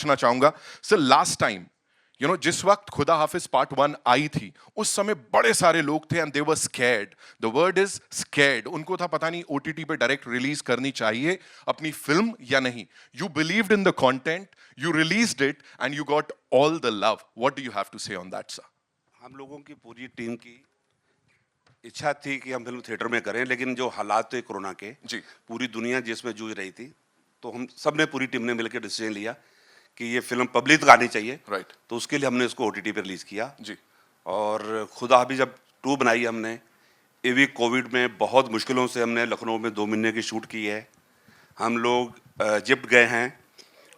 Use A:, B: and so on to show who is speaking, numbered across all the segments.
A: पूछना चाहूंगा sir, last time जिस वक्त खुदा हाफिज पार्ट 1 आई थी, उस समय बड़े सारे लोग थे and they were scared. The word is scared. उनको था पता नहीं ओटीटी पे डायरेक्ट रिलीज करनी चाहिए अपनी फिल्म या नहीं. You believed in the content, you released it and you got all the love. What do you have to say on that sir?
B: हम लोगों की पूरी टीम की इच्छा थी कि हम फिल्म थिएटर में करें, लेकिन जो हालात थे कोरोना के,
A: जी.
B: पूरी दुनिया जिसमें जूझ रही थी, तो हम सब ने, पूरी टीम ने मिलकर डिसीजन लिया कि ये फिल्म पब्लिक तक आनी चाहिए.
A: राइट.
B: तो उसके लिए हमने इसको ओटीटी पे रिलीज किया.
A: जी.
B: और खुदा हाफिज जब 2 बनाई हमने, ये भी कोविड में बहुत मुश्किलों से हमने लखनऊ में 2 महीने की शूट की है. हम लोग इजिप्ट गए हैं.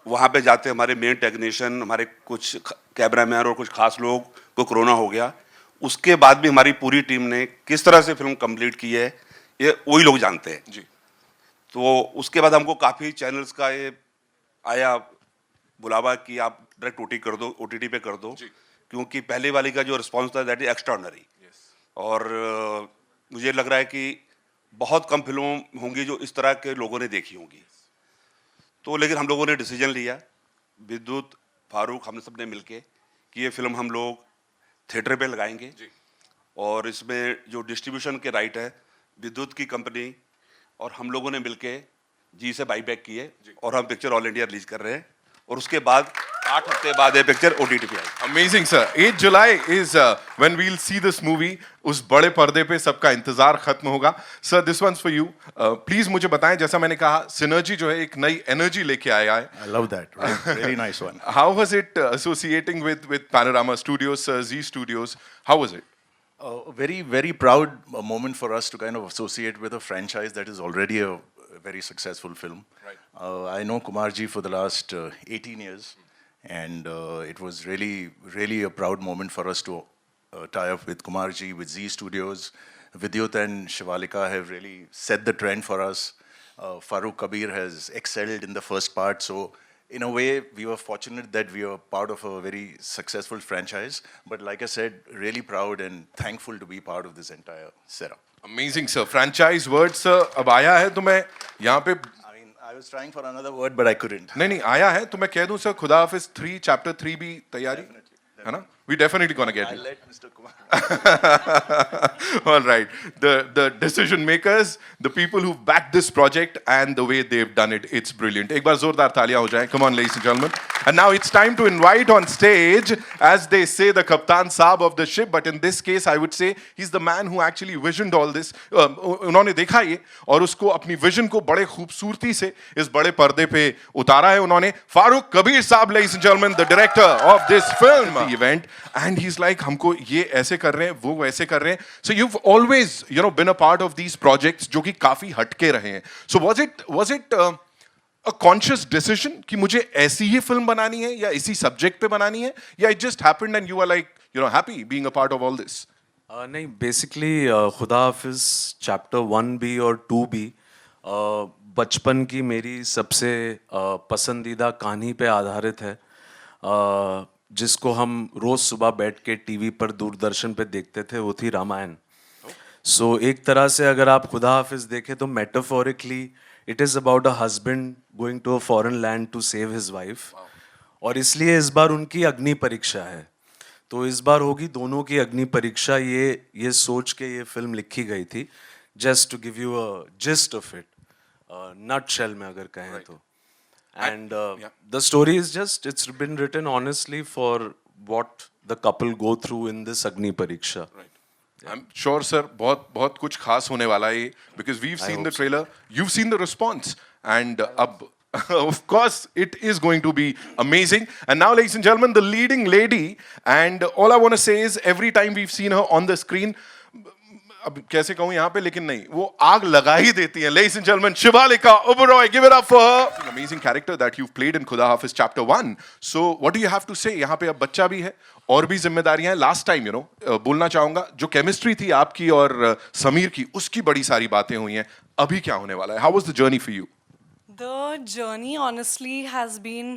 B: वहाँ पे जाते हमारे मेन टेक्नीशियन, हमारे कुछ कैमरामैन और कुछ खास लोग को कोरोना हो गया. उसके बाद भी हमारी पूरी टीम ने किस तरह से फिल्म कंप्लीट की है, ये वही लोग जानते हैं.
A: जी.
B: तो उसके बाद हमको काफ़ी चैनल्स का ये आया बुलावा कि आप डायरेक्ट ओटीटी पे कर दो. क्योंकि पहले वाली का जो रिस्पॉन्स था दैट इज एक्स्ट्राऑर्डिनरी. और मुझे लग रहा है कि बहुत कम फिल्मों होंगी जो इस तरह के लोगों ने देखी होंगी. तो लेकिन हम लोगों ने डिसीजन लिया, विद्युत, फारूक, हम सब ने मिलके, कि ये फिल्म हम लोग थिएटर पे लगाएंगे. और इसमें जो डिस्ट्रीब्यूशन के राइट है, विद्युत की कंपनी और हम लोगों ने मिलके जी से बाईबैक किए और हम पिक्चर ऑल इंडिया रिलीज कर रहे हैं. और उसके बाद 8 हफ्ते बाद ये पिक्चर ओटीटी पे आएगी.
A: Amazing sir. 8 July is when we'll see this movie. उस बड़े पर्दे पे सबका इंतजार खत्म होगा. Sir, this one's for you. Please मुझे बताएं, जैसा मैंने कहा, सिनर्जी जो है एक नई एनर्जी लेके आया है.
C: I love that. Right? Very nice one.
A: How was it associating with Panorama Studios, Z Studios? How was it?
C: A very, very proud moment for us to kind of associate with a franchise that is already a very successful film.
A: Right.
C: I know Kumarji for the last 18 years, and it was really, really a proud moment for us to tie up with Kumarji, with Z Studios. Vidyut and Shivalika have really set the trend for us. Farooq Kabir has excelled in the first part, so in a way, we were fortunate that we were part of a very successful franchise. But like I said, really proud and thankful to be part of this entire setup.
A: Amazing sir. Franchise word sir अब आया है, तो मैं यहाँ पे
C: I mean, I was trying for another word, but I couldn't.
A: नहीं आया है, तो मैं कह दूं सर, खुदा हाफिज 3 चैप्टर 3 भी तैयारी है ना? We definitely gonna get
C: I'll
A: it.
C: let Mr. Kumar.
A: All right. The decision makers, the people who backed this project and the way they've done it, it's brilliant. एक बार जोरदार तालियां हो जाएं. Come on, ladies and gentlemen. And now it's time to invite on stage, as they say, the Kaptan Saab of the ship. But in this case, I would say he's the man who actually visioned all this. उन्होंने देखा ये और उसको अपनी vision को बड़े खूबसूरती से इस बड़े पर्दे पे उतारा है उन्होंने. फारूक कबीर साहब, ladies and gentlemen, the director of this film, the event. And he's like, हमको ये ऐसे कर रहे हैं, वो वैसे कर रहे हैं. So you've always, been a part of these projects जो कि काफी हटके रहे हैं. So was it a conscious decision कि मुझे ऐसी ही फिल्म बनानी है या इसी सब्जेक्ट पे बनानी है, या it just happened and you were like, happy being a part of all this?
D: नहीं, बेसिकली खुदा हाफिज चैप्टर 1 भी और 2 भी बचपन की मेरी सबसे पसंदीदा कहानी पे आधारित है, जिसको हम रोज़ सुबह बैठ के टीवी पर दूरदर्शन पे देखते थे. वो थी रामायण. सो एक तरह से अगर आप खुदा हाफिज देखें तो metaphorically it is about a husband going to a foreign land to save his wife. और इसलिए इस बार उनकी अग्नि परीक्षा है. तो इस बार होगी दोनों की अग्नि परीक्षा. ये सोच के ये फिल्म लिखी गई थी. Just to give you a gist of it, nutshell में अगर कहें तो. And the story is it's been written honestly for what the couple go through in this Agni Pariksha.
A: Right. Yeah. I'm sure, sir, बहुत कुछ खास होने वाला है, because we've seen the trailer, you've seen the response, and of course it is going to be amazing. And now, ladies and gentlemen, the leading lady, and all I want to say is every time we've seen her on the screen, अब कैसे कहूं यहाँ पे, लेकिन नहीं, वो आग लगा ही देती हैं. Ladies and gentlemen, Shivalika Oberoi, give it up for her. An amazing character that you've played in Khuda Hafiz Chapter 1. So what do you have to say? यहाँ पे अब बच्चा भी है और भी जिम्मेदारियां हैं. लास्ट टाइम बोलना चाहूंगा, जो केमिस्ट्री थी आपकी और समीर की, उसकी बड़ी सारी बातें हुई हैं. अभी क्या होने वाला है? How was the journey for you?
E: The journey honestly has been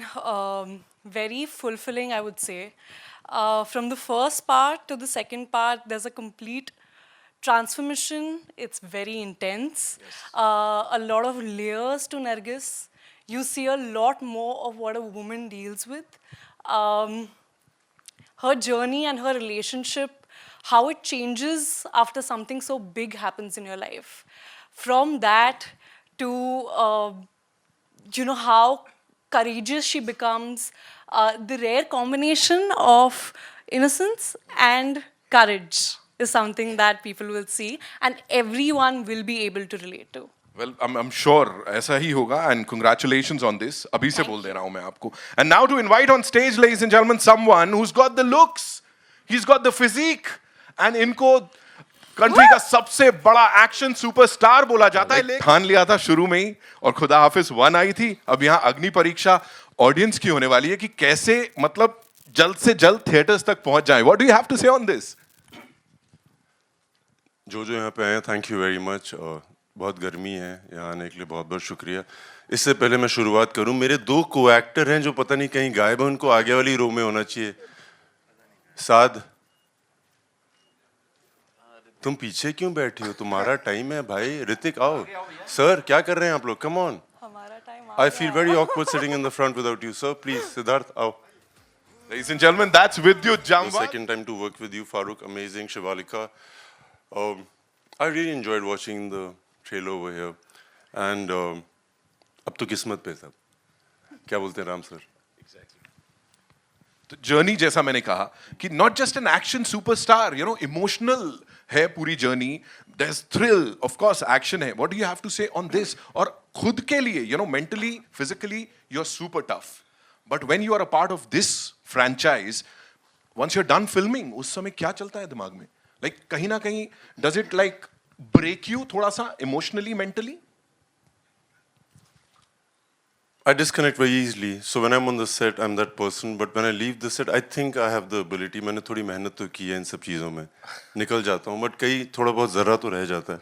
E: very fulfilling, I would say. From the first part to the second part, there's a complete transformation. It's very intense. A lot of layers to Nargis. you see a lot more of what a woman deals with. Um, Her journey and her relationship, how it changes after something so big happens in your life. From that to, how courageous she becomes, the rare combination of innocence and courage is something that people will see and everyone will be able to relate to.
A: Well, I'm sure ऐसा ही होगा and congratulations on this. अभी से बोल दे रहा हूँ मैं आपको. And now to invite on stage, ladies and gentlemen, someone who's got the looks, he's got the physique, and इनको कंट्री का सबसे बड़ा एक्शन सुपरस्टार बोला जाता है. ठान लिया था शुरू में ही और खुदा हाफिज 1 आई थी. अब यहाँ अग्नि परीक्षा ऑडियंस की होने वाली है कि कैसे मतलब जल्द से जल्द थिएटर्स तक पहुंच जाए. What do you have to say on this?
F: जो यहाँ पे आए थैंक यू वेरी मच. बहुत गर्मी है, यहाँ आने के लिए बहुत बहुत शुक्रिया. इससे पहले मैं शुरुआत करूं, मेरे 2 को एक्टर हैं जो पता नहीं कहीं गायब हैं, उनको आगे वाली रो में होना चाहिए. साद, तुम पीछे क्यों बैठी हो? तुम्हारा टाइम है भाई. ऋतिक आओ. सर क्या कर रहे हैं आप लोग? Come on.
E: हमारा time
F: I feel very awkward sitting in the front without you. Sir please. Siddharth आओ.
A: Ladies and gentlemen, that's Vidyut
F: The
A: Jamwal.
F: second time to work with you, Farooq. Amazing. Shivalika. I really enjoyed watching the trailer over here. And अब तो किस्मत पे सब. क्या बोलते हैं Ram sir?
A: तो जर्नी जैसा मैंने कहा कि not just an action superstar, emotional है पूरी journey. There is thrill, of course action है. What do you have to say on this? और खुद के लिए mentally physically you are super tough, but when you are a part of this franchise, once you are done filming, उस समय क्या चलता है दिमाग में? लाइक कहीं ना कहीं does it like break you थोड़ा सा emotionally, mentally?
F: I disconnect very easily. So when I'm on the set, I'm that person. But when I leave the set, I think I have the ability. मैंने थोड़ी मेहनत तो की है इन सब चीज़ों में. निकल जाता हूँ. But कई थोड़ा बहुत ज़रा तो रह जाता है.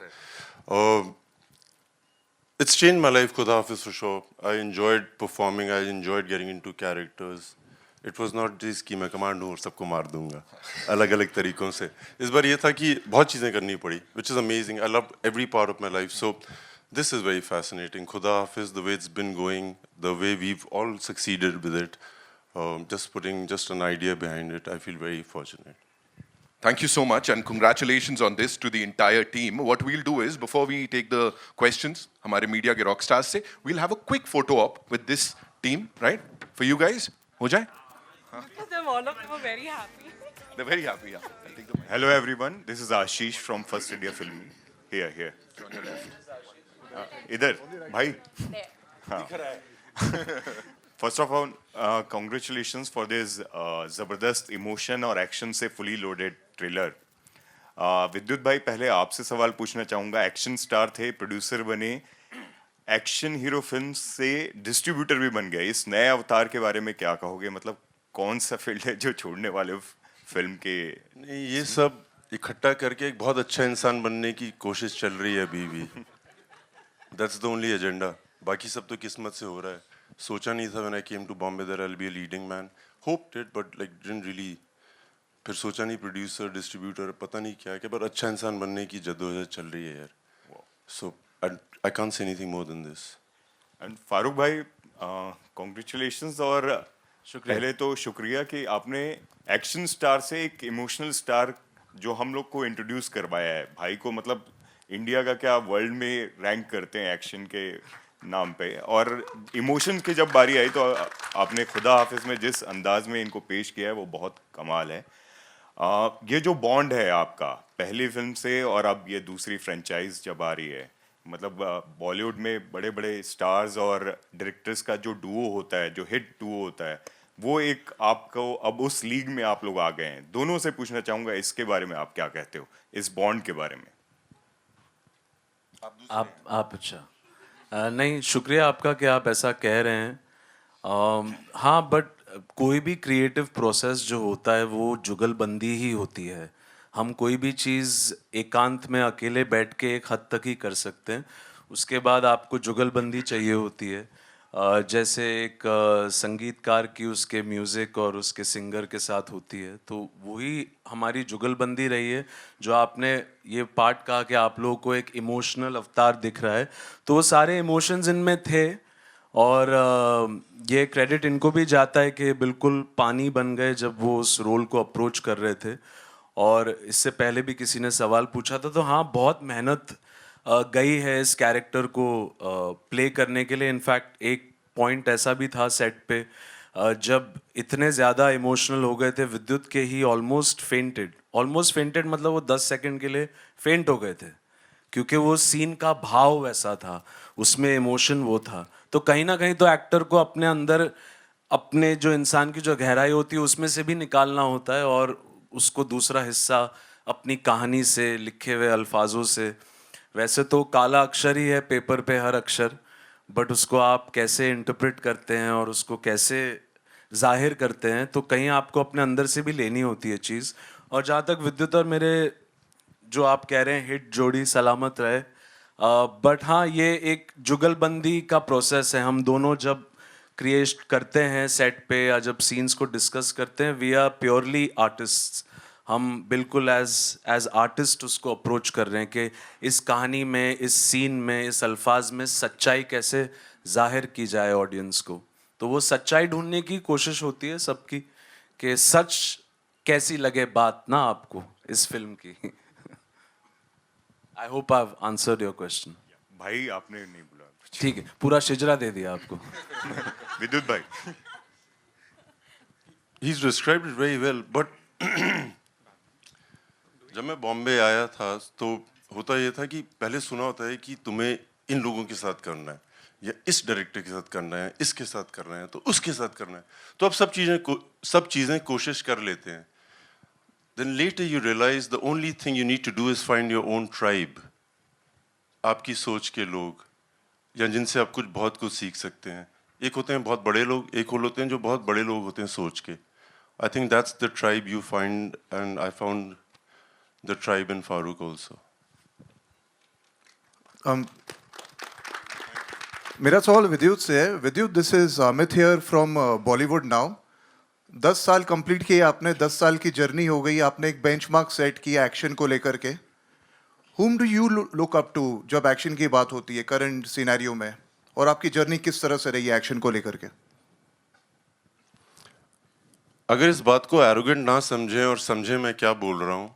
F: It's changed my life, Khuda Hafiz, for sure. I enjoyed performing. I enjoyed getting into characters. It was not just कि मैं कमांड हूँ और सबको मार दूंगा. अलग-अलग तरीकों से. इस बार ये था कि बहुत चीज़ें करनी पड़ी, which is amazing. I loved every part of my life. So this is very fascinating. Khuda Hafiz, the way it's been going, the way we've all succeeded with it, just putting just an idea behind it, I feel very fortunate.
A: Thank you so much and congratulations on this to the entire team. What we'll do is, before we take the questions, हमारे media के rock stars से, we'll have a quick photo op with this team, right? For you guys, हो जाए?
E: All of them are very happy.
A: They're very happy, yeah. I'll take the mic.
G: Hello everyone, this is Ashish from First India Film. Here. इधर भाई. First of all, congratulations for this जबरदस्त emotion और action से fully loaded trailer. विद्युत भाई, पहले आपसे सवाल पूछना चाहूँगा. एक्शन स्टार थे, प्रोड्यूसर बने, एक्शन हीरो फिल्म से डिस्ट्रीब्यूटर भी बन गए. इस नए अवतार के बारे में क्या कहोगे? मतलब कौन सा फील्ड है जो छोड़ने वाले फिल्म के?
F: नहीं, ये सब इकट्ठा करके एक बहुत अच्छा इंसान बनने की कोशिश चल रही है अभी भी. That's the only agenda. बाकी सब तो किस्मत से हो रहा है. सोचा नहीं था when I came to Bombay that I'll be a leading man. Hoped it, but like didn't really. फिर सोचा नहीं प्रोड्यूसर, डिस्ट्रीब्यूटर, पता नहीं क्या क्या, पर अच्छा इंसान बनने की जद्दोजहद चल रही है यार. So I can't say anything more than this.
G: And Farooq भाई, कॉन्ग्रेचुलेशंस. और पहले तो शुक्रिया कि आपने एक्शन स्टार से एक इमोशनल स्टार जो हम लोग को इंट्रोड्यूस करवाया है. भाई को मतलब इंडिया का क्या वर्ल्ड में रैंक करते हैं एक्शन के नाम पे. और इमोशंस की जब बारी आई तो आपने खुदा हाफिज में जिस अंदाज में इनको पेश किया है वो बहुत कमाल है. ये जो बॉन्ड है आपका पहली फिल्म से और अब ये दूसरी फ्रेंचाइज जब आ रही है, मतलब बॉलीवुड में बड़े बड़े स्टार्स और डायरेक्टर्स का जो डुओ होता है, जो हिट डुओ होता है, वो एक आपको अब उस लीग में आप लोग आ गए हैं. दोनों से पूछना चाहूँगा इसके बारे में आप क्या कहते हो, इस बॉन्ड के बारे में?
D: आप अच्छा. नहीं, शुक्रिया आपका कि आप ऐसा कह रहे हैं. हाँ, बट कोई भी क्रिएटिव प्रोसेस जो होता है वो जुगलबंदी ही होती है. हम कोई भी चीज़ एकांत में अकेले बैठ के एक हद तक ही कर सकते हैं. उसके बाद आपको जुगलबंदी चाहिए होती है. जैसे एक संगीतकार की उसके म्यूज़िक और उसके सिंगर के साथ होती है, तो वही हमारी जुगलबंदी रही है. जो आपने ये पार्ट कहा कि आप लोगों को एक इमोशनल अवतार दिख रहा है, तो वो सारे इमोशंस इनमें थे. और ये क्रेडिट इनको भी जाता है कि बिल्कुल पानी बन गए जब वो उस रोल को अप्रोच कर रहे थे। और इससे पहले भी किसी ने सवाल पूछा था, तो हाँ बहुत मेहनत गई है इस कैरेक्टर को प्ले करने के लिए। इनफैक्ट एक पॉइंट ऐसा भी था सेट पे जब इतने ज़्यादा इमोशनल हो गए थे विद्युत के, ही ऑलमोस्ट फेंटेड मतलब वो 10 सेकंड के लिए फेंट हो गए थे, क्योंकि वो सीन का भाव वैसा था, उसमें इमोशन वो था। तो कहीं ना कहीं तो एक्टर को अपने अंदर अपने जो इंसान की जो गहराई होती है उसमें से भी निकालना होता है, और उसको दूसरा हिस्सा अपनी कहानी से, लिखे हुए अल्फाजों से। वैसे तो काला अक्षर ही है पेपर पे हर अक्षर, बट उसको आप कैसे इंटरप्रेट करते हैं और उसको कैसे जाहिर करते हैं, तो कहीं आपको अपने अंदर से भी लेनी होती है चीज़। और जहाँ तक विद्युत और मेरे जो आप कह रहे हैं हिट जोड़ी सलामत रहे, बट हाँ ये एक जुगलबंदी का प्रोसेस है। हम दोनों जब क्रिएट करते हैं सेट पे या जब सीन्स को डिस्कस करते हैं, वी आर प्योरली आर्टिस्ट्स। हम बिल्कुल एज आर्टिस्ट उसको अप्रोच कर रहे हैं कि इस कहानी में, इस सीन में, इस अल्फाज में सच्चाई कैसे जाहिर की जाए ऑडियंस को। तो वो सच्चाई ढूंढने की कोशिश होती है सबकी, कि सच कैसी लगे बात ना आपको इस फिल्म की। I hope I have answered your question.
G: भाई आपने नहीं बोला।
D: ठीक है, पूरा शिजरा दे दिया आपको।
G: विद्युत भाई,
F: He's described it very well, but जब मैं बॉम्बे आया था तो होता ये था कि पहले सुना होता है कि तुम्हें इन लोगों के साथ करना है, या इस डायरेक्टर के साथ करना है, इसके साथ करना है, तो उसके साथ करना है, तो आप सब चीज़ें कोशिश कर लेते हैं। Then later you realize the only thing you need to do is find your own tribe. आपकी सोच के लोग, या जिनसे आप बहुत कुछ सीख सकते हैं। एक होते हैं बहुत बड़े लोग, एक और होते हैं जो बहुत बड़े लोग होते हैं सोच के। I think that's the tribe you find, and I found the tribe in Farooq also.
H: मेरा सवाल विद्युत से है। विद्युत, this is Amit here from Bollywood now. 10 साल कंप्लीट किए आपने, 10 साल की जर्नी हो गई, आपने एक बेंचमार्क सेट किया एक्शन को लेकर के। Whom do you look up to जब एक्शन की बात होती है करंट सिनेरियो में, और आपकी जर्नी किस तरह से रही है एक्शन को लेकर के?
F: अगर इस बात को एरोगेंट ना समझें और समझें मैं क्या बोल रहा हूँ,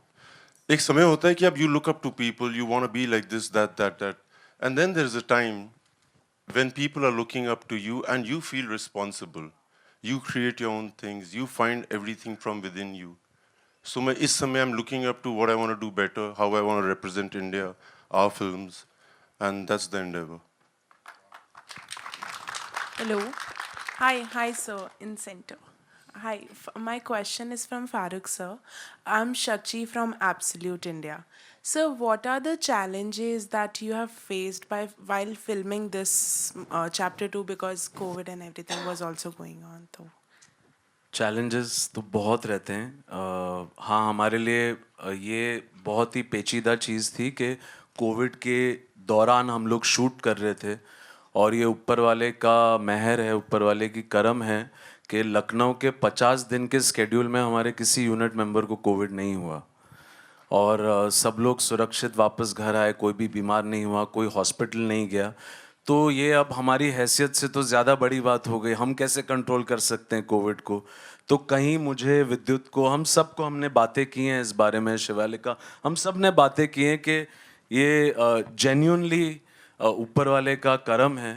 F: एक समय होता है कि अब you look up to people, you want to be like this, that, and then there is a time when people are looking up to you and you feel responsible. You create your own things, you find everything from within you. So मैं इस समय I'm looking up to what I want to do better, how I want to represent India, our films, and that's the endeavor.
I: Hello. Hi, sir, in center. Hi, my question is from Farooq, sir. I'm Shakshi from Absolute India. Sir, what are the challenges that you have faced while filming this chapter 2, because COVID and everything was also going on? So.
D: Challenges तो बहुत रहते हैं। हाँ, हमारे लिए ये बहुत ही पेचीदा चीज़ थी कि कोविड के दौरान हम लोग शूट कर रहे थे, और ये ऊपर वाले का मेहर है, ऊपर वाले की करम है कि लखनऊ के 50 दिन के स्केड्यूल में हमारे किसी यूनिट मेंबर को कोविड नहीं हुआ, और सब लोग सुरक्षित वापस घर आए, कोई भी बीमार नहीं हुआ, कोई हॉस्पिटल नहीं गया। तो ये अब हमारी हैसियत से तो ज़्यादा बड़ी बात हो गई, हम कैसे कंट्रोल कर सकते हैं कोविड को। तो कहीं मुझे, विद्युत को, हम सबको हमने बातें की हैं इस बारे में, शिवालिका, हम सब ने बातें की हैं कि ये जेन्युइनली ऊपर वाले का करम है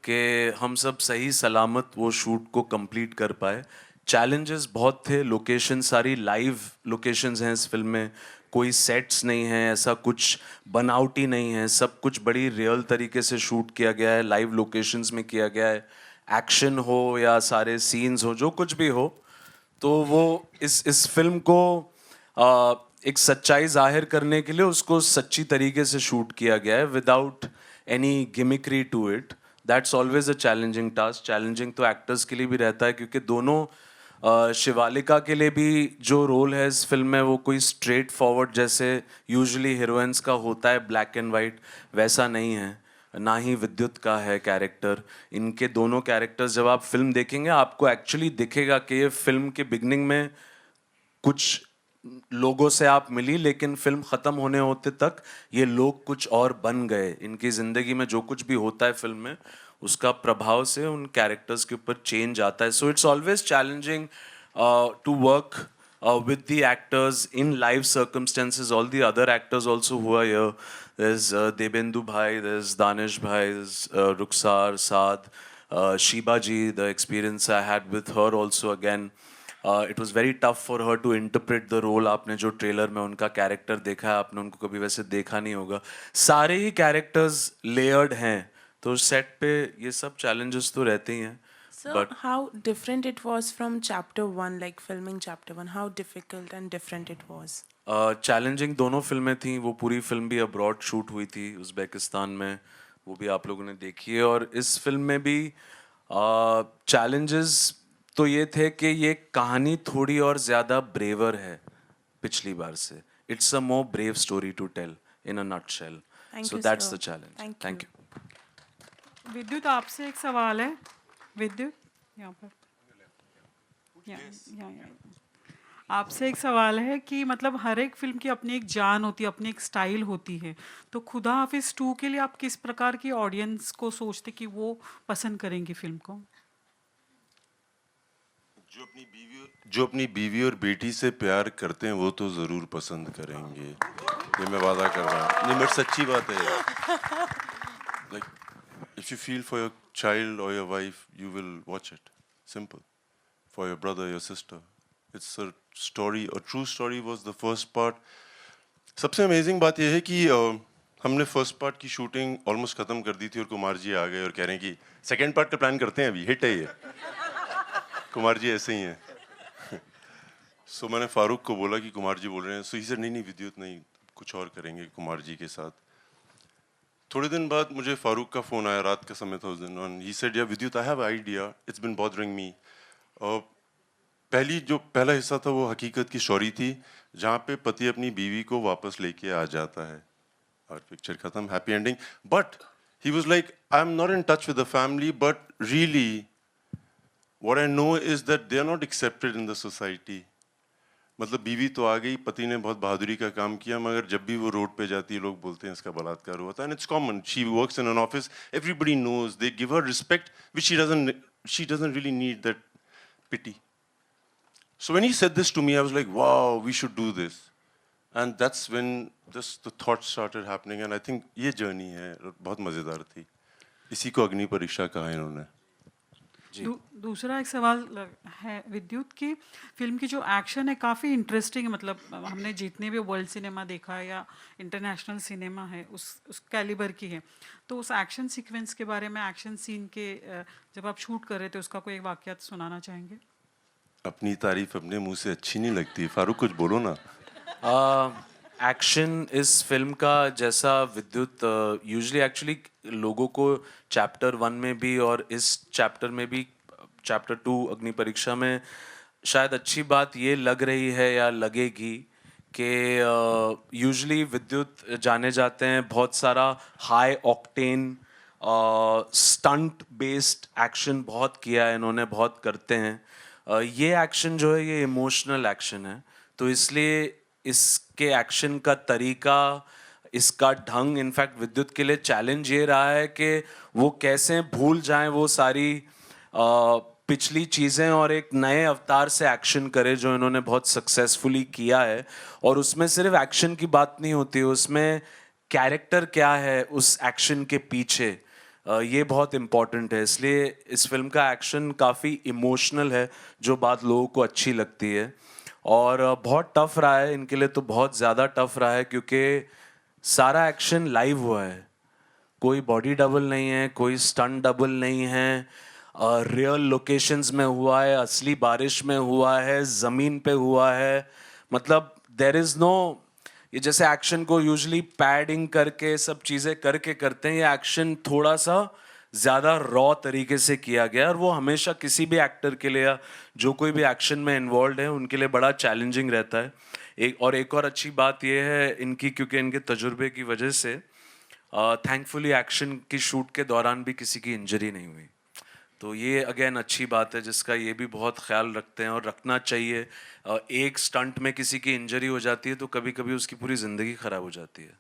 D: कि हम सब सही सलामत वो शूट को कंप्लीट कर पाए। चैलेंजेस बहुत थे, लोकेशन सारी लाइव लोकेशंस हैं इस फिल्म में, कोई सेट्स नहीं है, ऐसा कुछ बनावटी नहीं है, सब कुछ बड़ी रियल तरीके से शूट किया गया है, लाइव लोकेशंस में किया गया है। एक्शन हो या सारे सीन्स हो, जो कुछ भी हो, तो वो इस फिल्म को एक सच्चाई जाहिर करने के लिए उसको सच्ची तरीके से शूट किया गया है, without any gimmickry to it. That's always a challenging task. Challenging तो एक्टर्स के लिए भी रहता है, क्योंकि दोनों शिवालिका के लिए भी जो रोल है इस फिल्म में, वो कोई स्ट्रेट फॉरवर्ड जैसे यूजुअली हीरोइंस का होता है ब्लैक एंड वाइट, वैसा नहीं है, ना ही विद्युत का है कैरेक्टर। इनके दोनों कैरेक्टर्स जब आप फिल्म देखेंगे आपको एक्चुअली दिखेगा कि ये फिल्म के बिगनिंग में कुछ लोगों से आप मिली, लेकिन फिल्म ख़त्म होने होते तक ये लोग कुछ और बन गए। इनकी ज़िंदगी में जो कुछ भी होता है फिल्म में, उसका प्रभाव से उन कैरेक्टर्स के ऊपर चेंज आता है. So it's always challenging to work with the actors in live circumstances. All the other actors also who are here. There's Debendu Bhai, there's Danish Bhai, there's Rukhsar, Saad, Shiba Ji. The experience I had with her also again. It was very tough for her to interpret the role. आपने जो trailer में उनका character देखा है, आपने उनको कभी वैसे देखा नहीं होगा. सारे ही कैरेक्टर्स लेयर्ड हैं, तो सेट पे ये सब चैलेंजेस तो रहते ही हैं.
I: So
D: But
I: how different it was from chapter 1, like filming chapter 1, how difficult and different it was?
D: Challenging दोनों फिल्में थी. वो पूरी फिल्म भी अब्रॉड शूट हुई थी उज़्बेकिस्तान में, वो भी आप लोगों ने देखी है. और इस फिल्म में भी चैलेंजेस तो ये थे कि ये कहानी थोड़ी और ज़्यादा ब्रेवर है पिछली बार से. It's a more brave story to tell in a nutshell.
I: Thank
D: so
I: you,
D: that's
I: sir.
D: The challenge.
I: Thank
D: thank
I: you.
D: You.
J: Vidyut, आपसे एक सवाल है. विद्युत, यहाँ पर यहाँ आपसे एक सवाल है कि मतलब हर एक फिल्म की अपनी एक जान होती है, अपनी एक स्टाइल होती है. तो खुदा हाफिज 2 के लिए आप किस प्रकार की ऑडियंस को सोचते कि वो पसंद करेंगी फिल्म को?
F: जो अपनी बीवी और बेटी से प्यार करते हैं वो तो ज़रूर पसंद करेंगे, ये मैं वादा कर रहा हूँ. नहीं, बट सच्ची बात है यार. Like, if you feel for your child or your wife, you will watch it. Simple. For your brother, your sister. It's a story, a true story was the first part. सबसे amazing बात यह है कि हमने first part की shooting almost ख़त्म कर दी थी और कुमार जी आ गए और कह रहे हैं कि सेकेंड पार्ट का प्लान करते हैं, अभी हिट है ये. कुमार जी ऐसे ही हैं. सो मैंने फारूक को बोला कि कुमार जी बोल रहे हैं. सो ही सेड नहीं विद्युत नहीं, कुछ और करेंगे कुमार जी के साथ. थोड़े दिन बाद मुझे फारूक का फ़ोन आया, रात का समय था उस दिन. और ही सेड या विद्युत, I have idea, it's been bothering me. पहला हिस्सा था वो हकीकत की शौरी थी, जहाँ पे पति अपनी बीवी को वापस लेके आ जाता है और पिक्चर खत्म, happy ending. But he was like, I am not in touch with the family, but really what I know is that they are not accepted in the society. मतलब बीवी तो आ गई, पति ने बहुत बहादुरी का काम किया, मगर जब भी वो रोड पे जाती है लोग बोलते हैं इसका बलात्कार हुआ था. And it's common. She works in an office, everybody knows, they give her respect which she doesn't really need that pity. So when he said this to me, I was like, wow, we should do this. And that's when the thoughts started happening. And I think ये journey है, बहुत मज़ेदार थी. इसी को अग्नि परीक्षा कहा इन्होंने.
J: दूसरा एक सवाल है विद्युत की, फिल्म की जो एक्शन है काफ़ी इंटरेस्टिंग है. मतलब हमने जितने भी वर्ल्ड सिनेमा देखा है या इंटरनेशनल सिनेमा है उस कैलिबर की है. तो उस एक्शन सीक्वेंस के बारे में, एक्शन सीन के जब आप शूट कर रहे थे उसका कोई एक वाक़यात सुनाना चाहेंगे?
F: अपनी तारीफ अपने मुंह से अच्छी नहीं लगती. फारूक कुछ बोलो ना.
D: एक्शन इस फिल्म का जैसा विद्युत यूजुअली एक्चुअली लोगों को चैप्टर 1 में भी और इस चैप्टर में भी, चैप्टर 2 अग्नि परीक्षा में, शायद अच्छी बात ये लग रही है या लगेगी कि यूजुअली विद्युत जाने जाते हैं बहुत सारा high octane stunt based action बहुत किया है इन्होंने, बहुत करते हैं. ये एक्शन जो है ये इमोशनल एक्शन है, तो इसलिए इसके एक्शन का तरीका, इसका ढंग, इनफैक्ट विद्युत के लिए चैलेंज ये रहा है कि वो कैसे भूल जाएं वो सारी पिछली चीज़ें और एक नए अवतार से एक्शन करे जो इन्होंने बहुत सक्सेसफुली किया है. और उसमें सिर्फ एक्शन की बात नहीं होती, उसमें कैरेक्टर क्या है उस एक्शन के पीछे, ये बहुत इम्पॉर्टेंट है. इसलिए इस फिल्म का एक्शन काफ़ी इमोशनल है, जो बात लोगों को अच्छी लगती है. और बहुत टफ रहा है इनके लिए, तो बहुत ज़्यादा टफ रहा है क्योंकि सारा एक्शन लाइव हुआ है. कोई बॉडी डबल नहीं है, कोई स्टंट डबल नहीं है, रियल लोकेशंस में हुआ है, असली बारिश में हुआ है, ज़मीन पे हुआ है. मतलब देयर इज़ नो, ये जैसे एक्शन को यूजुअली पैडिंग करके सब चीज़ें करके करते हैं, ये एक्शन थोड़ा सा ज़्यादा रॉ तरीके से किया गया. और वो हमेशा किसी भी एक्टर के लिए या जो कोई भी एक्शन में इन्वॉल्व है उनके लिए बड़ा चैलेंजिंग रहता है. एक और अच्छी बात ये है इनकी, क्योंकि इनके तजुर्बे की वजह से थैंकफुली एक्शन की शूट के दौरान भी किसी की इंजरी नहीं हुई. तो ये अगेन अच्छी बात है जिसका ये भी बहुत ख्याल रखते हैं और रखना चाहिए. एक स्टंट में किसी की इंजरी हो जाती है तो कभी कभी उसकी पूरी ज़िंदगी ख़राब हो जाती है.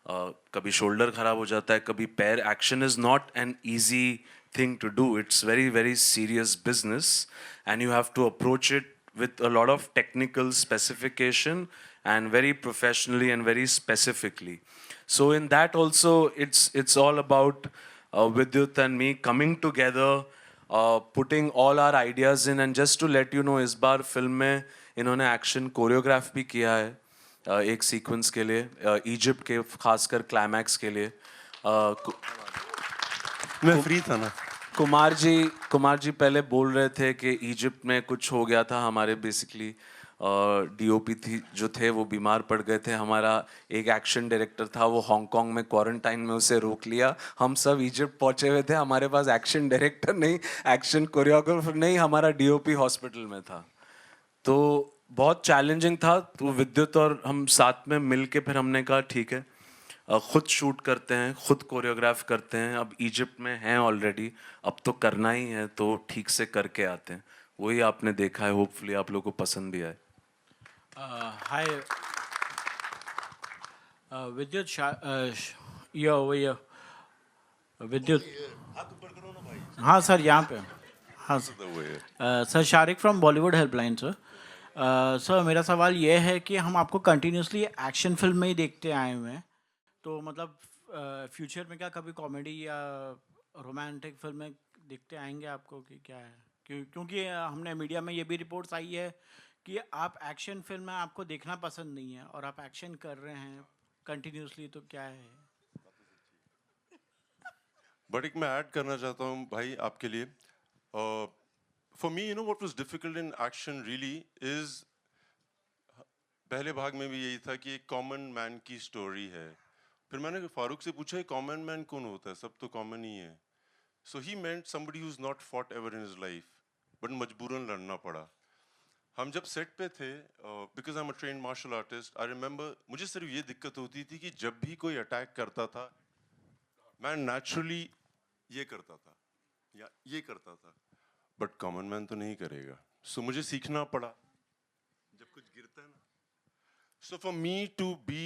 D: कभी शोल्डर खराब हो जाता है, कभी पैर. Action is not an easy thing to do. It's very very serious business and you have to approach it with a lot of technical specification and very professionally and very specifically. So in that also it's all about Vidyut and me coming together, putting all our ideas in. And just to let you know, इस बार film में इन्होंने action choreograph भी किया है एक sequence के लिए, Egypt के खासकर क्लाइमैक्स के लिए.
F: मैं फ्री था ना.
D: कुमार जी पहले बोल रहे थे कि इजिप्ट में कुछ हो गया था. हमारे बेसिकली डीओपी थी जो थे वो बीमार पड़ गए थे. हमारा एक एक्शन डायरेक्टर था, वो हांगकांग में क्वारंटाइन में, उसे रोक लिया. हम सब इजिप्ट पहुंचे हुए थे. हमारे पास एक्शन डायरेक्टर नहीं, एक्शन कोरियोग्राफर नहीं, हमारा डीओपी हॉस्पिटल में था. तो बहुत चैलेंजिंग था. तो विद्युत और हम साथ में मिल के फिर हमने कहा ठीक है, खुद शूट करते हैं, खुद कोरियोग्राफ करते हैं. अब इजिप्ट में हैं ऑलरेडी, अब तो करना ही है, तो ठीक से करके आते हैं. वही आपने देखा है. होपफुली आप लोगों को पसंद भी आए.
K: हाय विद्युत, ये over here. विद्युत, हाँ सर यहाँ पे. हाँ sir, Shariq from Bollywood helpline sir. Sir मेरा सवाल ये है कि हम आपको कंटिन्यूसली एक्शन फिल्म में ही देखते आए हुए हैं, तो मतलब फ्यूचर में क्या कभी कॉमेडी या रोमांटिक फिल्में देखते आएंगे आपको कि क्या है? क्योंकि हमने मीडिया में ये भी रिपोर्ट्स आई है कि आप एक्शन फिल्में आपको देखना पसंद नहीं है और आप एक्शन कर रहे हैं कंटिन्यूसली, तो क्या है?
F: बट एक मैं ऐड करना चाहता हूँ भाई आपके लिए. For me, you know what was difficult in action really is, पहले भाग में भी यही था कि एक कॉमन मैन की स्टोरी है. फिर मैंने फारूक से पूछा कॉमन मैन कौन होता है, सब तो कॉमन ही है. So he meant somebody who is not fought ever in his life, but मजबूरन लड़ना पड़ा. हम जब सेट पे थे, because I am a trained martial artist, I remember मुझे सिर्फ ये दिक्कत होती थी कि जब भी कोई अटैक करता था मैं नेचुरली ये करता था या ये करता था, बट कॉमन मैन तो नहीं करेगा. सो मुझे सीखना पड़ा जब कुछ गिरता है ना. So for me to be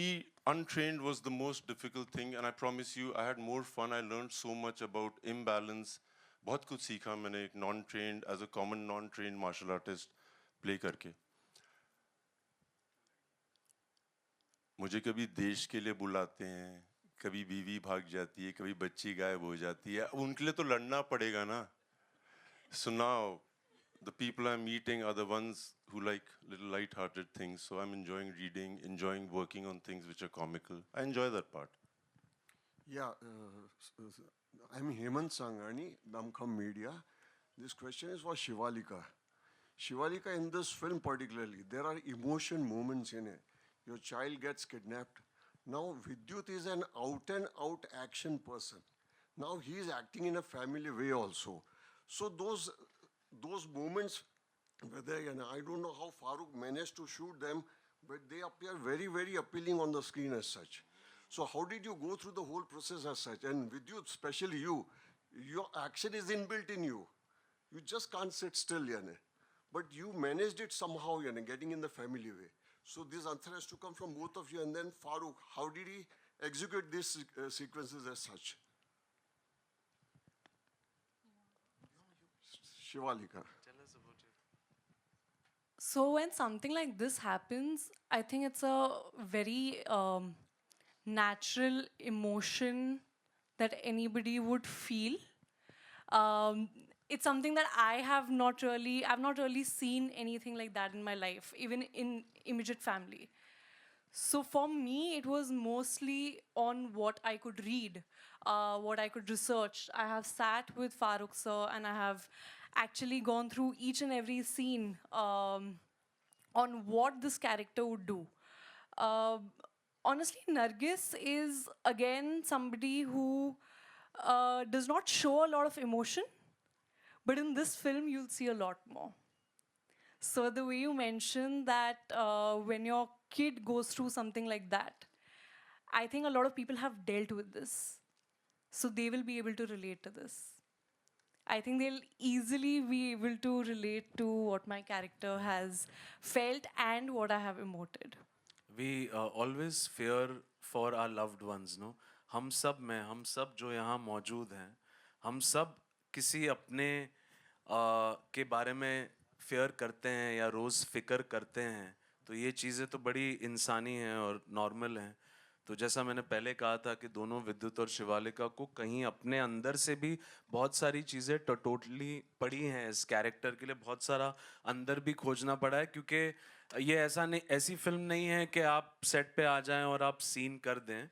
F: untrained was the most difficult thing, and I promise you I had more fun. I learned so much about imbalance. बहुत कुछ सीखा मैंने एक non-trained, as a common non-trained martial artist play करके. मुझे कभी देश के लिए बुलाते हैं, कभी बीवी भाग जाती है, कभी बच्ची गायब हो जाती है. अब उनके लिए तो लड़ना पड़ेगा ना. So now the people I'm meeting are the ones who like little light-hearted things. So I'm enjoying reading, enjoying working on things which are comical. I enjoy that part.
L: Yeah, I'm Hemant Sangani, Damkham Media. This question is for Shivalika. Shivalika, in this film particularly, there are emotion moments in it. Your child gets kidnapped. Now Vidyut is an out-and-out action person. Now he is acting in a family way also. So those moments, whether, and I don't know how Farooq managed to shoot them, but they appear very, very appealing on the screen as such. So how did you go through the whole process as such? And with you, especially you, your action is inbuilt in you. You just can't sit still, yani. But you managed it somehow, yani, getting in the family way. So this answer has to come from both of you. And then Farooq, how did he execute these sequences as such? Shivalika.
E: So when something like this happens, I think it's a very natural emotion that anybody would feel. It's something that I've not really seen anything like that in my life, even in immediate family. So for me, it was mostly on what I could read, what I could research. I have sat with Farooq sir and I have actually gone through each and every scene on what this character would do. Honestly, Nargis is again somebody who does not show a lot of emotion, but in this film you'll see a lot more. So the way you mentioned that when your kid goes through something like that, I think a lot of people have dealt with this. So they will be able to relate to this. I think they'll easily be able to relate to what my character has felt and what I have emoted.
D: We always fear for our loved ones no. हम सब जो यहाँ मौजूद हैं, हम सब किसी अपने के बारे में फेयर करते हैं या रोज़ फिक्र करते हैं. तो ये चीज़ें तो बड़ी इंसानी हैं और नॉर्मल हैं. तो जैसा मैंने पहले कहा था कि दोनों विद्युत और शिवालिका को कहीं अपने अंदर से भी बहुत सारी चीज़ें टोटली पड़ी हैं इस कैरेक्टर के लिए. बहुत सारा अंदर भी खोजना पड़ा है, क्योंकि ये ऐसी फिल्म नहीं है कि आप सेट पे आ जाएं और आप सीन कर दें.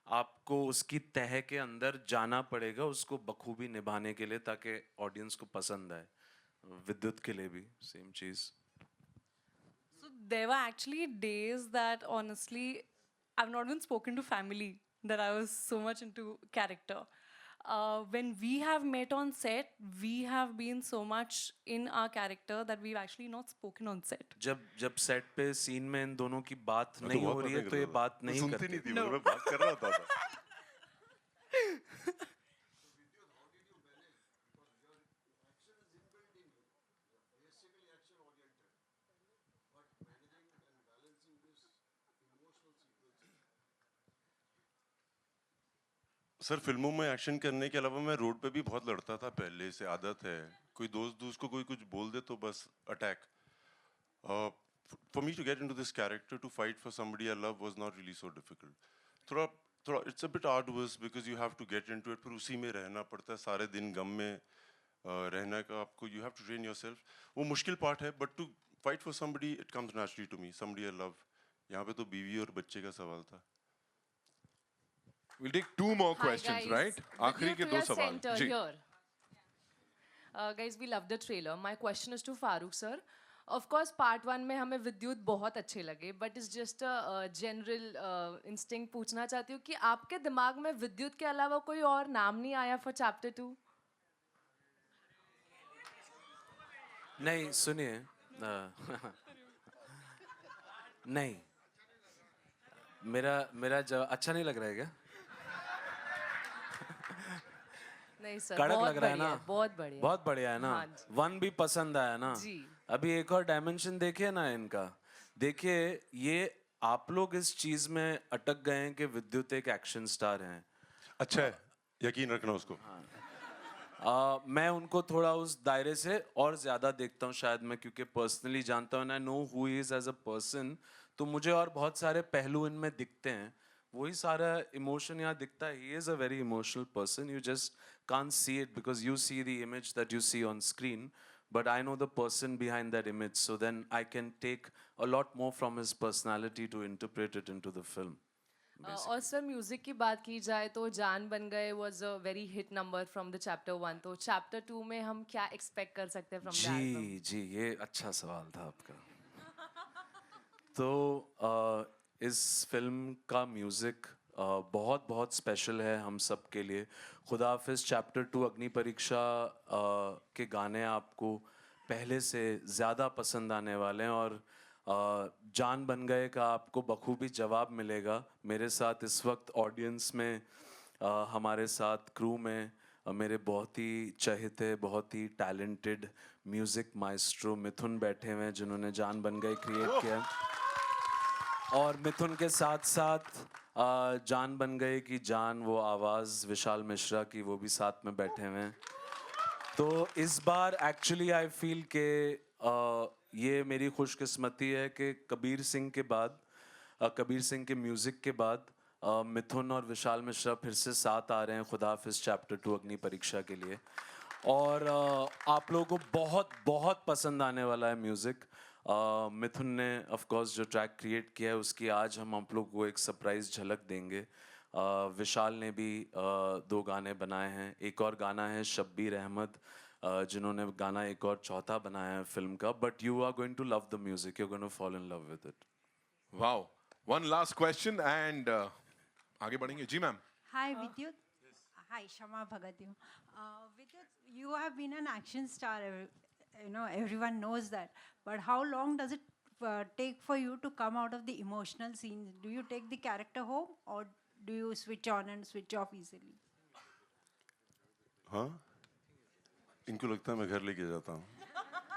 D: आपको उसकी तह के अंदर जाना पड़ेगा उसको बखूबी निभाने के लिए, ताकि ऑडियंस को पसंद आए. विद्युत के लिए भी same cheese.
E: So there were actually days that honestly I've not even spoken to family, that I was so much into character. When we have met on set, we have been so much in our character that we've actually not spoken on set.
D: जब set पे scene में इन दोनों की बात नहीं हो रही है तो ये बात नहीं
F: सुनती
D: करते.
F: नहीं थी, मैं बात कर रहा था. सर फिल्मों में एक्शन करने के अलावा मैं रोड पे भी बहुत लड़ता था पहले से, आदत है. कोई दोस्त को कोई कुछ बोल दे तो बस attack. For me to get into this character, to fight for somebody I love was not really so difficult. थोड़ा it's a bit arduous because you have to get into it. फिर उसी में रहना पड़ता है सारे दिन, गम में रहना का आपको. You have to train yourself. वो मुश्किल पार्ट है, but to fight for somebody it comes naturally to me. Somebody I love. यहाँ पे तो बीवी और बच्चे का सवाल था.
A: We'll take 2 more questions, right? आखिरी के 2 सवाल. जी.
M: Guys, we love the trailer. My question is to Farooq sir. Of course, part 1 में हमें विद्युत बहुत अच्छे लगे, but it's just a general instinct. पूछना चाहती हूँ कि आपके दिमाग में विद्युत के अलावा कोई और नाम नहीं आया for chapter 2?
D: नहीं, सुनिए. नहीं, मेरा जवाब अच्छा नहीं लग रहा है क्या?
M: नहीं सर,
D: कड़क
M: बहुत
D: लग रहा है
M: बढ़िया,
D: ना?
M: बहुत बढ़िया.
D: बहुत बढ़िया है ना?
M: हाँ जी.
D: 1 भी पसंद आया ना?
M: जी.
D: अभी एक और डायमेंशन देखिए ना इनका. देखिए, ये आप लोग इस चीज में अटक गए हैं कि विद्युत एक एक्शन स्टार हैं.
F: अच्छा है, यकीन रखना उसको.
D: मैं उनको थोड़ा उस दायरे से और ज्यादा देखता हूँ शायद मैं, क्योंकि पर्सनली जानता हूँ, I know who he is as a person. तो मुझे और बहुत सारे पहलू इनमें दिखते हैं. वही सारा इमोशन यहाँ दिखता है. He is a very emotional person. You just can't see it because you see the image that you see on screen, but I know the person behind that image, so then I can take a lot more from his personality to interpret it into the film.
M: और sir music की बात की जाए तो जान बन गए was a very hit number from the chapter 1. तो चैप्टर 2 में हम क्या एक्सपेक्ट कर सकते हैं फ्रॉम द एल्बम?
D: जी, ये अच्छा सवाल था आपका. तो इस फिल्म का म्यूजिक बहुत बहुत स्पेशल है हम सब के लिए. खुदा हाफिज़ चैप्टर 2 अग्नि परीक्षा के गाने आपको पहले से ज़्यादा पसंद आने वाले हैं, और जान बन गए का आपको बखूबी जवाब मिलेगा. मेरे साथ इस वक्त ऑडियंस में हमारे साथ क्रू में मेरे बहुत ही चहेते, बहुत ही टैलेंटेड म्यूज़िक माइस्ट्रो मिथुन बैठे हुए हैं, जिन्होंने जान बन गए क्रिएट किया. और मिथुन के साथ साथ जान बन गए की जान, वो आवाज़ विशाल मिश्रा की, वो भी साथ में बैठे हुए हैं. तो इस बार एक्चुअली आई फील के ये मेरी खुशकिस्मती है कि कबीर सिंह के बाद, कबीर सिंह के म्यूज़िक के बाद मिथुन और विशाल मिश्रा फिर से साथ आ रहे हैं खुदा हाफिज़ चैप्टर 2 अग्नि परीक्षा के लिए. और आप लोगों को बहुत बहुत पसंद आने वाला है म्यूज़िक. मिथुन ने ऑफ कोर्स जो ट्रैक क्रिएट किया है उसकी आज हम आप लोग को एक सरप्राइज झलक देंगे. विशाल ने भी 2 गाने बनाए हैं. एक और गाना है शब्बीर अहमद, जिन्होंने गाना एक और चौथा बनाया है फिल्म का. But you are going to love the music, you are going to fall in love with it.
A: Wow. One last question and आगे बढ़ेंगे. जी ma'am.
N: Hi, Vidyut. Hi, Shama Bhagatiu. Vidyut, you have been an action star. Everyone knows that. But how long does it take for you to come out of the emotional scenes? Do you take the character home, or do you switch on and switch off easily?
F: हाँ, इनको लगता है मैं घर लेके जाता हूँ.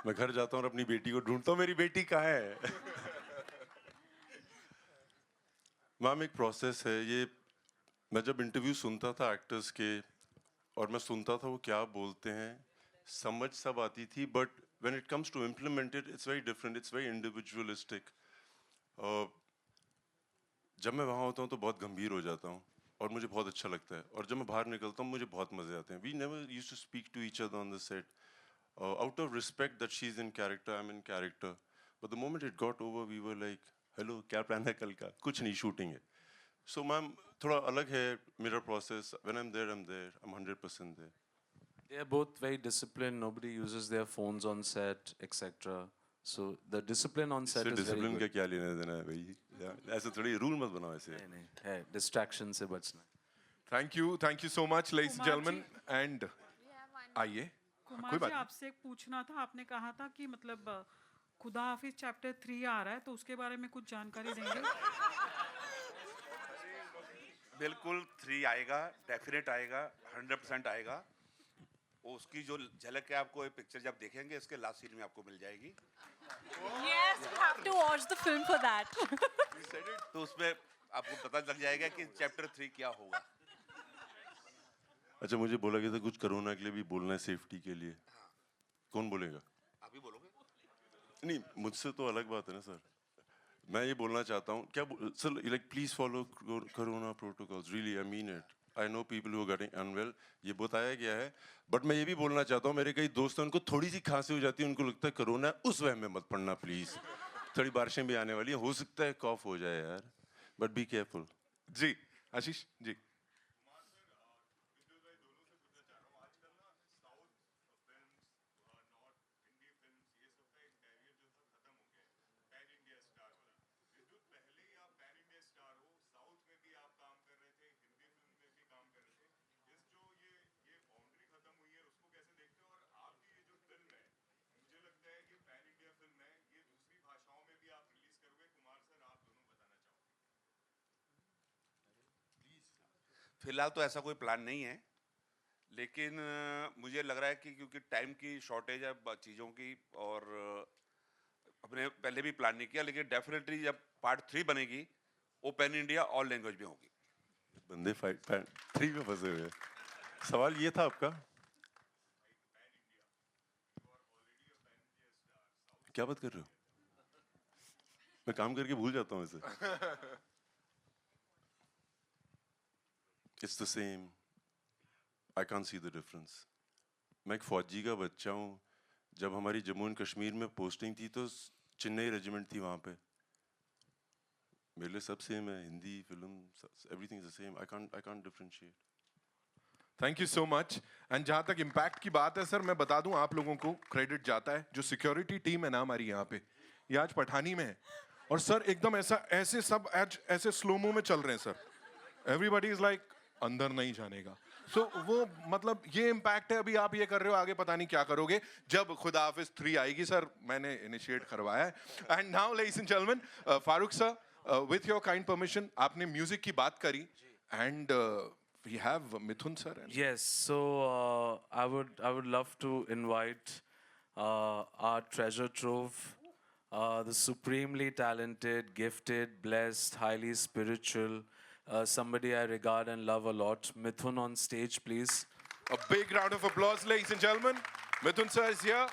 F: मैं घर जाता हूँ और अपनी बेटी को ढूंढता हूँ, मेरी बेटी कहाँ है. मैम एक प्रोसेस है ये। मैं जब इंटरव्यू सुनता था एक्टर्स के और मैं सुनता था वो क्या बोलते हैं, समझ सब आती थी, but when it comes to implement it, it's very different, it's very individualistic. जब मैं वहाँ होता हूँ तो बहुत गंभीर हो जाता हूँ और मुझे बहुत अच्छा लगता है, और जब मैं बाहर निकलता हूँ मुझे बहुत मजे आते हैं। We never used to speak to each other on the set out of respect that she is in character, I am in character, but the moment it got over we were like hello क्या plan है कल का, कुछ नहीं, shooting है। So ma'am थोड़ा अलग है मेरा process. When I am there, I am 100% there.
D: They are both very disciplined. Nobody uses their phones on set, etc. So the discipline on set is very
F: discipline
D: good.
F: का क्या लेना देना है भाई, ऐसे थोड़ी रूल मत बनाओ ऐसे।
D: नहीं नहीं है, distraction से बचना।
A: Thank you so much, ladies and
J: Kumar
A: gentlemen, and आइए।
J: कुमार
A: कोई
J: जी
A: बात नहीं।
J: आपसे एक पूछना था, आपने कहा था कि मतलब खुदा हाफिज चैप्टर 3 आ रहा है, तो उसके बारे में कुछ जानकारी देंगे?
B: बिल्कुल 3 आएगा, डेफिनेट आएगा, 100% आएगा। उसकी जो झलक है आपको ये पिक्चर जब देखेंगे इसके लास्ट सीन में आपको मिल जाएगी।
E: Yes, you have to watch the film for that.
B: तो उसमें आपको पता लग जाएगा कि चैप्टर 3 क्या होगा।
F: अच्छा मुझे बोला गया था कुछ कोरोना के लिए भी बोलना है, सेफ्टी के लिए। कौन बोलेगा?
B: आप ही बोलोगे?
F: नहीं मुझसे तो अलग बात है ना सर। मैं ये बोलना चाहता हूँ क्या sir, like please follow corona protocols, really I mean it. I know people who are getting unwell, ये बताया गया है, बट मैं ये भी बोलना चाहता हूँ मेरे कई दोस्त हैं उनको थोड़ी सी खांसी हो जाती है, उनको लगता है कोरोना, उस वहम में मत पड़ना प्लीज। थोड़ी बारिशें भी आने वाली हैं, हो सकता है कॉफ हो जाए यार, बट बी केयरफुल।
A: जी आशीष जी।
B: फिलहाल तो ऐसा कोई प्लान नहीं है, लेकिन मुझे लग रहा है कि क्योंकि टाइम की शॉर्टेज है चीज़ों की, और अपने पहले भी प्लान नहीं किया, लेकिन डेफिनेटली जब पार्ट 3 बनेगी वो पैन इंडिया ऑल लैंग्वेज में होगी।
F: बंदे फाइट 3 में फंसे हुए हैं। सवाल ये था आपका, क्या बात कर रहे हो? मैं काम करके भूल जाता हूँ इसे। It's the same. I can't see the difference. मैं एक फौजी का बच्चा हूँ। जब हमारी जम्मू एंड कश्मीर में पोस्टिंग थी तो चेन्नई रेजिमेंट थी वहाँ पे। मेरे लिए सब सेम है, Hindi film, everything is the same. I can't differentiate.
A: Thank you so much. And जहाँ तक इम्पैक्ट की बात है सर, मैं बता दूं आप लोगों को क्रेडिट जाता है, जो सिक्योरिटी टीम है ना हमारी यहाँ पे, ये आज पठानी में है, और सर एकदम ऐसे सब आज ऐसे स्लोमो में चल रहे हैं सर। एवरीबॉडी इज लाइक अंदर नहीं जाने का। सो वो मतलब ये इम्पैक्ट है। अभी आप ये कर रहे हो, आगे पता नहीं क्या करोगे जब खुदा हाफिज 3 आएगी सर, मैंने इनिशिएट करवाया है। And now ladies and gentleman, Farooq sir with your kind permission, आपने म्यूजिक की बात करी, and we have Mithun sir.
D: Yes, so I would love to invite our treasure trove, the supremely talented, gifted, blessed, highly spiritual, somebody I regard and love a lot, Mithun on stage, please.
A: A big round of applause, ladies and gentlemen. Mithun sir is here.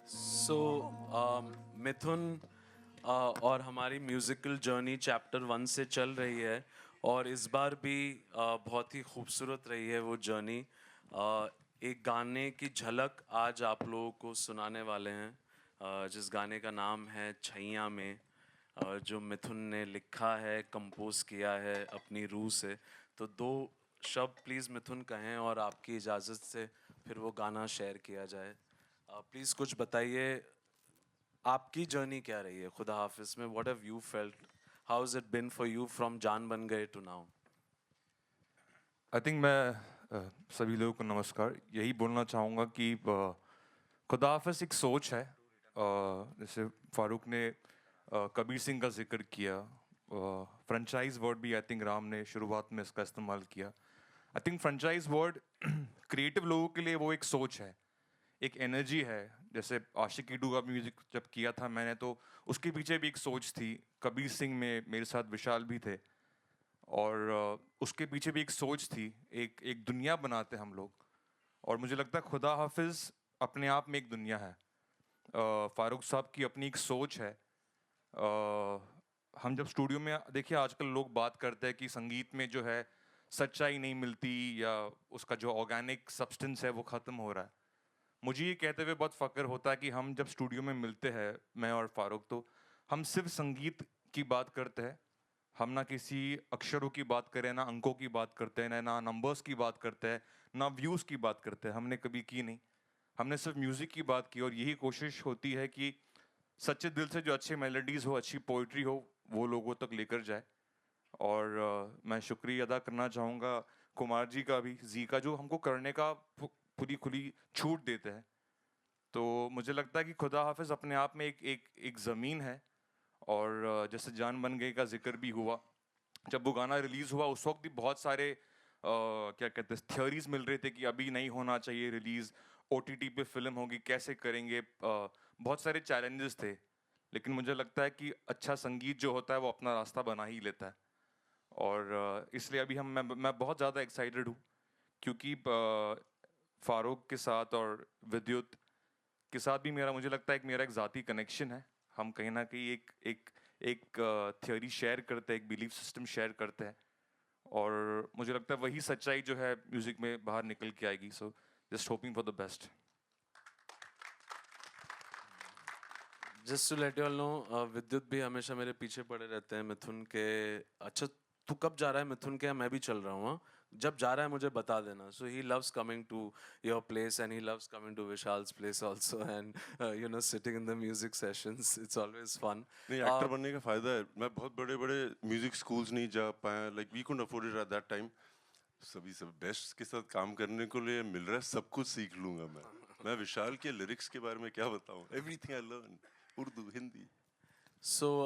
D: So, Mithun और हमारी musical journey chapter 1 से चल रही है, और इस बार भी बहुत ही खूबसूरत रही है वो जर्नी। एक गाने की झलक आज आप लोगों को सुनाने वाले हैं, जिस गाने का नाम है छैया में, जो मिथुन ने लिखा है, कंपोज किया है अपनी रूह से। तो 2 शब्द प्लीज़ मिथुन कहें और आपकी इजाज़त से फिर वो गाना शेयर किया जाए। प्लीज़ कुछ बताइए, आपकी जर्नी क्या रही है खुदा हाफिज में? What have you felt? How has it been for you from जान बन गए टू नाउ?
O: आई थिंक मैं सभी लोगों को नमस्कार, यही बोलना चाहूँगा कि खुदा हाफिज एक सोच है। जैसे फारूक ने कबीर सिंह का जिक्र किया, फ्रेंचाइज वर्ड भी आई थिंक राम ने शुरुआत में इसका इस्तेमाल किया। I think franchise word creative लोगों के लिए वो एक सोच है, एक एनर्जी है, जैसे आशिकी 2 का म्यूजिक जब किया था मैंने, तो उसके पीछे भी एक सोच थी। कबीर सिंह में मेरे साथ विशाल भी थे, और उसके पीछे भी एक सोच थी, एक दुनिया बनाते हम लोग। और मुझे लगता है खुदा हाफिज़ अपने आप में एक दुनिया है। फारूक साहब की अपनी एक सोच है। हम जब स्टूडियो में, देखिए आजकल लोग बात करते हैं कि संगीत में जो है सच्चाई नहीं मिलती, या उसका जो ऑर्गेनिक सब्सटेंस है वो ख़त्म हो रहा है। मुझे ये कहते हुए बहुत फ़ख्र होता है कि हम जब स्टूडियो में मिलते हैं, मैं और फारूक, तो हम सिर्फ संगीत की बात करते हैं। हम ना किसी अक्षरों की बात करें, ना अंकों की बात करते हैं, ना नंबर्स की बात करते हैं, ना व्यूज़ की बात करते हैं, हमने कभी की नहीं। हमने सिर्फ म्यूज़िक की बात की, और यही कोशिश होती है कि सच्चे दिल से जो अच्छी मेलोडीज़ हो, अच्छी पोइट्री हो, वो लोगों तक लेकर जाए। और मैं शुक्रिया अदा करना चाहूँगा कुमार जी का भी, जी का, जो हमको करने का पूरी खुली छूट देते हैं। तो मुझे लगता है कि खुदा हाफिज़ अपने आप में एक ज़मीन है। और जैसे जान बन गई का जिक्र भी हुआ, जब वो गाना रिलीज़ हुआ उस वक्त भी बहुत सारे क्या कहते हैं, थियोरीज मिल रहे थे कि अभी नहीं होना चाहिए रिलीज़, OTT पे फिल्म होगी, कैसे करेंगे, बहुत सारे चैलेंजेस थे। लेकिन मुझे लगता है कि अच्छा संगीत जो होता है वो अपना रास्ता बना ही लेता है। और इसलिए अभी मैं बहुत ज़्यादा एक्साइटेड हूँ, क्योंकि फारूक के साथ और विद्युत के साथ भी मुझे लगता है मेरा एक ज़ाती कनेक्शन है। हम कहीं ना कहीं एक थियोरी शेयर करते हैं, एक बिलीफ सिस्टम शेयर करते हैं, और मुझे लगता है वही सच्चाई जो है म्यूज़िक में बाहर निकल के आएगी। So just hoping for the best.
D: Just to let you all know, Vidyut भी हमेशा मेरे पीछे पड़े रहते हैं मिथुन के। अच्छा तू कब जा रहा है मिथुन के, मैं भी चल रहा हूँ, हाँ? जब जा रहा है मुझे बता देना। So he loves coming to your place and he loves coming to Vishal's place also, and you know sitting in the music sessions, it's always fun.
F: नहीं, एक्टर बनने का फायदा है, मैं बहुत बड़े बड़े म्यूजिक स्कूल्स नहीं जा पाया, like we couldn't afford it at that time. सभी सब बेस्ट के साथ काम करने को लिए मिल रहा है, सब कुछ सीख लूंगा मैं विशाल के लिरिक्स के बारे में क्या बताऊं, everything I learn, Urdu, Hindi.
D: So